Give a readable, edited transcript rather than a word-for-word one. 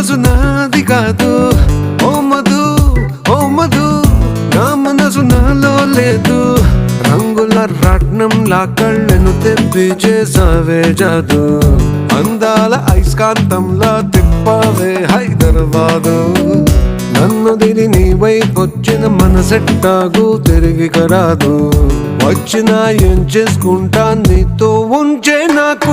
మనసు నాది కాదు ఓ మధు ఓ మధు నా మనసు నాలో లేదు రంగుల రత్నంలా కళ్ళను తెప్పి చేసావే జాదు అందాల ఐస్కాంతంలా తిప్పావే హైదరాబాదు నన్ను దిని నీ వైపొచ్చిన మనసెట్టాగు తిరిగి కరాదు వచ్చినా ఏం చేసుకుంటా నీతో ఉంచే నాకు